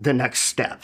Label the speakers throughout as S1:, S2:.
S1: the next step.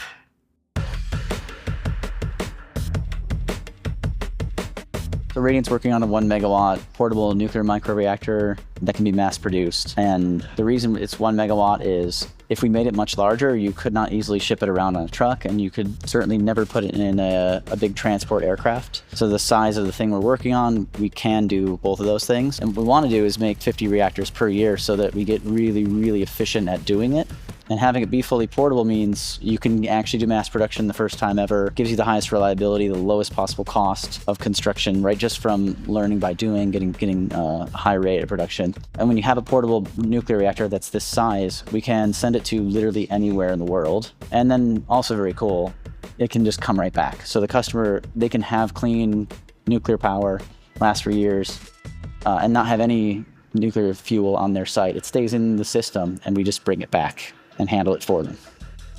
S2: So Radiant's working on a 1 megawatt portable nuclear microreactor that can be mass produced. And the reason it's 1 megawatt is if we made it much larger, you could not easily ship it around on a truck, and you could certainly never put it in a big transport aircraft. So the size of the thing we're working on, we can do both of those things. And what we want to do is make 50 reactors per year so that we get really, really efficient at doing it. And having it be fully portable means you can actually do mass production the first time ever. Gives you the highest reliability, the lowest possible cost of construction, right? Just from learning by doing, getting a high rate of production. And when you have a portable nuclear reactor that's this size, we can send it to literally anywhere in the world. And then also very cool, it can just come right back. So the customer, they can have clean nuclear power, last for years, and not have any nuclear fuel on their site. It stays in the system and we just bring it back and handle it for them.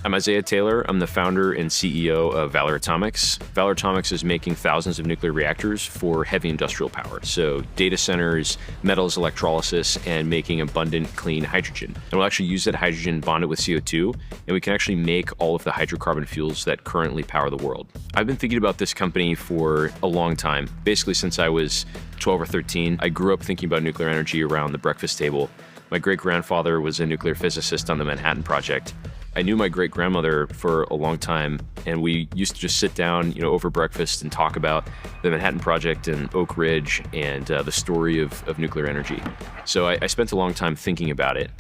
S3: I'm Isaiah Taylor. I'm the founder and CEO of Valor Atomics. Valor Atomics is making thousands of nuclear reactors for heavy industrial power. So data centers, metals electrolysis, and making abundant clean hydrogen. And we'll actually use that hydrogen bonded with CO2, and we can actually make all of the hydrocarbon fuels that currently power the world. I've been thinking about this company for a long time, basically since I was 12 or 13. I grew up thinking about nuclear energy around the breakfast table. My great-grandfather was a nuclear physicist on the Manhattan Project. I knew my great-grandmother for a long time, and we used to just sit down, over breakfast and talk about the Manhattan Project and Oak Ridge and the story of nuclear energy. So I spent a long time thinking about it,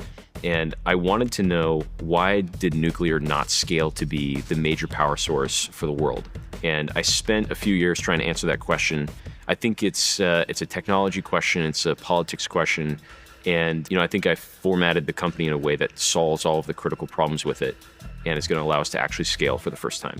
S3: and I wanted to know, why did nuclear not scale to be the major power source for the world? And I spent a few years trying to answer that question. I think it's a technology question, it's a politics question. And, I think I formatted the company in a way that solves all of the critical problems with it, and it's going to allow us to actually scale for the first time.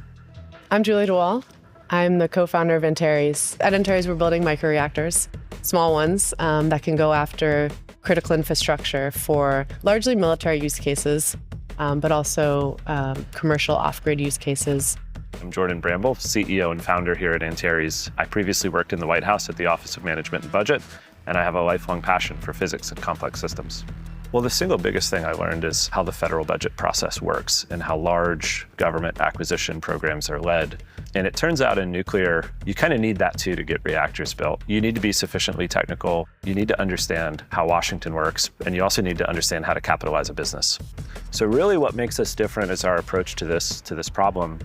S4: I'm Julie DeWall. I'm the co-founder of Antares. At Antares, we're building microreactors, small ones that can go after critical infrastructure for largely military use cases, but also commercial off-grid use cases.
S5: I'm Jordan Bramble, CEO and founder here at Antares. I previously worked in the White House at the Office of Management and Budget, and I have a lifelong passion for physics and complex systems. Well, the single biggest thing I learned is how the federal budget process works and how large government acquisition programs are led. And it turns out in nuclear, you kind of need that too to get reactors built. You need to be sufficiently technical, you need to understand how Washington works, and you also need to understand how to capitalize a business. So really what makes us different is our approach to this problem.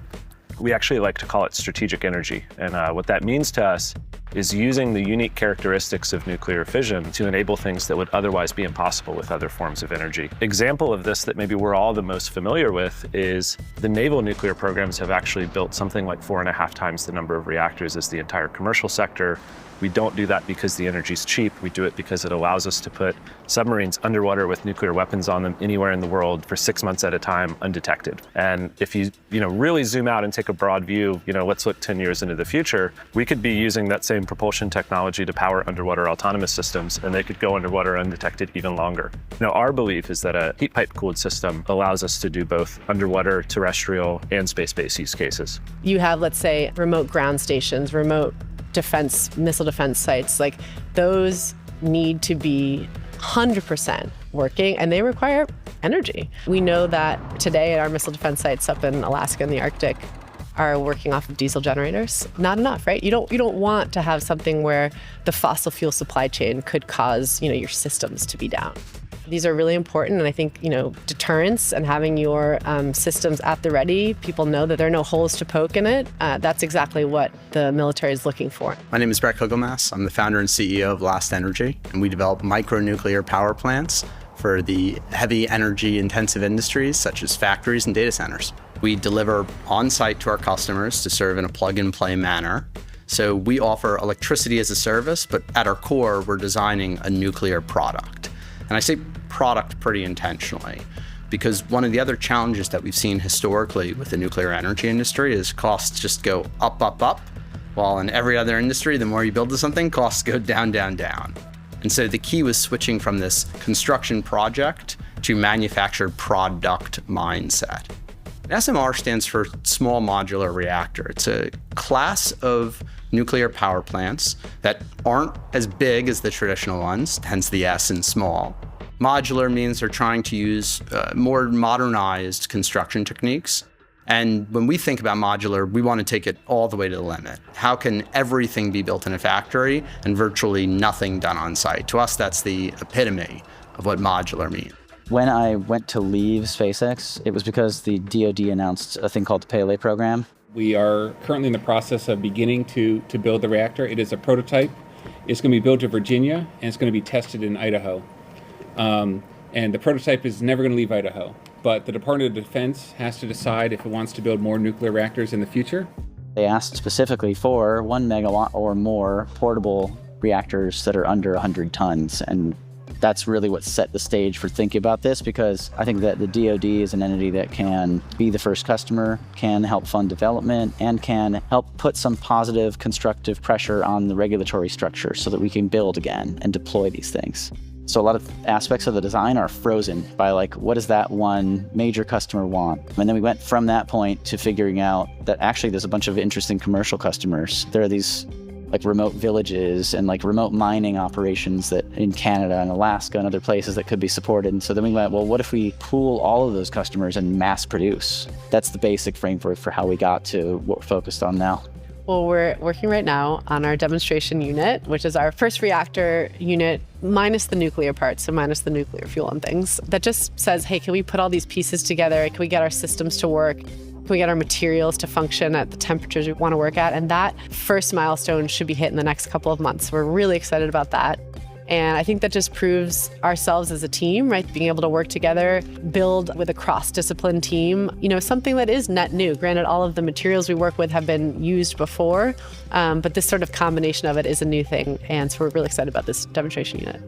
S5: We actually like to call it strategic energy. And what that means to us is using the unique characteristics of nuclear fission to enable things that would otherwise be impossible with other forms of energy. Example of this that maybe we're all the most familiar with is the naval nuclear programs have actually built something like 4.5 times the number of reactors as the entire commercial sector. We don't do that because the energy's cheap. We do it because it allows us to put submarines underwater with nuclear weapons on them anywhere in the world for 6 months at a time, undetected. And if you really zoom out and take a broad view, let's look 10 years into the future, we could be using that same propulsion technology to power underwater autonomous systems, and they could go underwater undetected even longer. Our belief is that a heat pipe cooled system allows us to do both underwater, terrestrial, and space-based use cases.
S4: You have, let's say, remote ground stations, remote missile defense sites, like those need to be 100% working, and they require energy. We know that today our missile defense sites up in Alaska and the Arctic are working off of diesel generators. Not enough, right? You don't want to have something where the fossil fuel supply chain could cause, your systems to be down. These are really important, and I think, deterrence and having your systems at the ready, people know that there are no holes to poke in it. That's exactly what the military is looking for.
S6: My name is Brett Kugelmass. I'm the founder and CEO of Last Energy, and we develop micronuclear power plants for the heavy energy intensive industries such as factories and data centers. We deliver on-site to our customers to serve in a plug-and-play manner. So we offer electricity as a service, but at our core, we're designing a nuclear product. And I say product pretty intentionally, because one of the other challenges that we've seen historically with the nuclear energy industry is costs just go up, up, up, while in every other industry, the more you build something, costs go down, down, down. And so the key was switching from this construction project to manufactured product mindset. SMR stands for Small Modular Reactor. It's a class of nuclear power plants that aren't as big as the traditional ones, hence the S in small, Modular means they're trying to use more modernized construction techniques. And when we think about modular, we want to take it all the way to the limit. How can everything be built in a factory and virtually nothing done on site? To us, that's the epitome of what modular means.
S2: When I went to leave SpaceX, it was because the DoD announced a thing called the Pele program.
S1: We are currently in the process of beginning to build the reactor. It is a prototype. It's going to be built in Virginia, and it's going to be tested in Idaho. And the prototype is never going to leave Idaho. But the Department of Defense has to decide if it wants to build more nuclear reactors in the future.
S2: They asked specifically for 1 megawatt or more portable reactors that are under 100 tons. And that's really what set the stage for thinking about this, because I think that the DoD is an entity that can be the first customer, can help fund development, and can help put some positive, constructive pressure on the regulatory structure so that we can build again and deploy these things. So a lot of aspects of the design are frozen by like, what does that one major customer want? And then we went from that point to figuring out that actually there's a bunch of interesting commercial customers. There are these like remote villages and like remote mining operations that in Canada and Alaska and other places that could be supported. And so then we went, well, what if we pool all of those customers and mass produce? That's the basic framework for how we got to what we're focused on now.
S4: Well, we're working right now on our demonstration unit, which is our first reactor unit minus the nuclear parts, so minus the nuclear fuel and things. That just says, hey, can we put all these pieces together? Can we get our systems to work? Can we get our materials to function at the temperatures we want to work at? And that first milestone should be hit in the next couple of months. We're really excited about that. And I think that just proves ourselves as a team, right? Being able to work together, build with a cross-discipline team, something that is net new. Granted, all of the materials we work with have been used before, but this sort of combination of it is a new thing. And so we're really excited about this demonstration unit.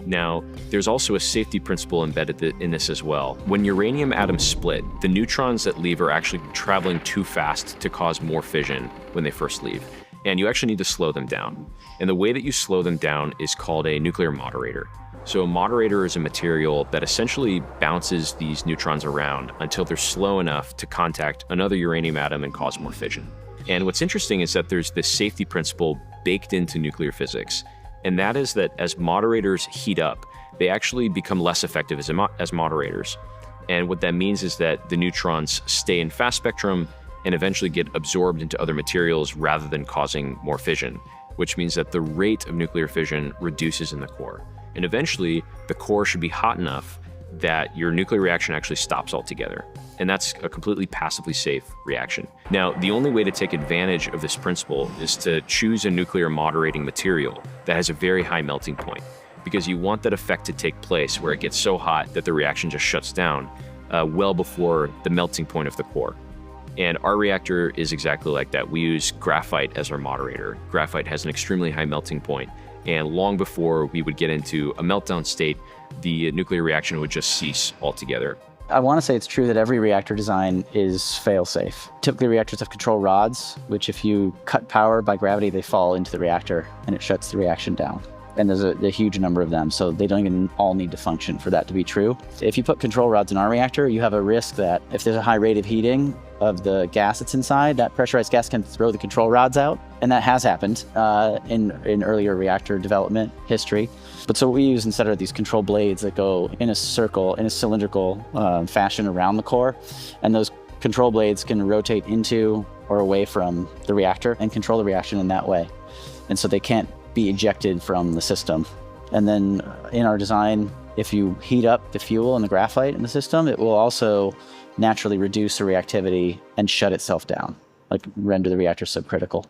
S3: Now, there's also a safety principle embedded in this as well. When uranium atoms split, the neutrons that leave are actually traveling too fast to cause more fission when they first leave. And you actually need to slow them down. And the way that you slow them down is called a nuclear moderator. So a moderator is a material that essentially bounces these neutrons around until they're slow enough to contact another uranium atom and cause more fission. And what's interesting is that there's this safety principle baked into nuclear physics. And that is that as moderators heat up, they actually become less effective as moderators. And what that means is that the neutrons stay in fast spectrum and eventually get absorbed into other materials rather than causing more fission, which means that the rate of nuclear fission reduces in the core. And eventually, the core should be hot enough that your nuclear reaction actually stops altogether. And that's a completely passively safe reaction. Now, the only way to take advantage of this principle is to choose a nuclear moderating material that has a very high melting point, because you want that effect to take place where it gets so hot that the reaction just shuts down well before the melting point of the core. And our reactor is exactly like that. We use graphite as our moderator. Graphite has an extremely high melting point, and long before we would get into a meltdown state, the nuclear reaction would just cease altogether.
S2: I want to say it's true that every reactor design is fail-safe. Typically, reactors have control rods, which if you cut power by gravity, they fall into the reactor, and it shuts the reaction down. And there's a huge number of them, so they don't even all need to function for that to be true. If you put control rods in our reactor, you have a risk that if there's a high rate of heating of the gas that's inside, that pressurized gas can throw the control rods out. And that has happened in earlier reactor development history. But so what we use instead are these control blades that go in a circle, in a cylindrical fashion around the core. And those control blades can rotate into or away from the reactor and control the reaction in that way. And so they can't be ejected from the system. And then in our design, if you heat up the fuel and the graphite in the system, it will also naturally reduce the reactivity and shut itself down, like render the reactor subcritical.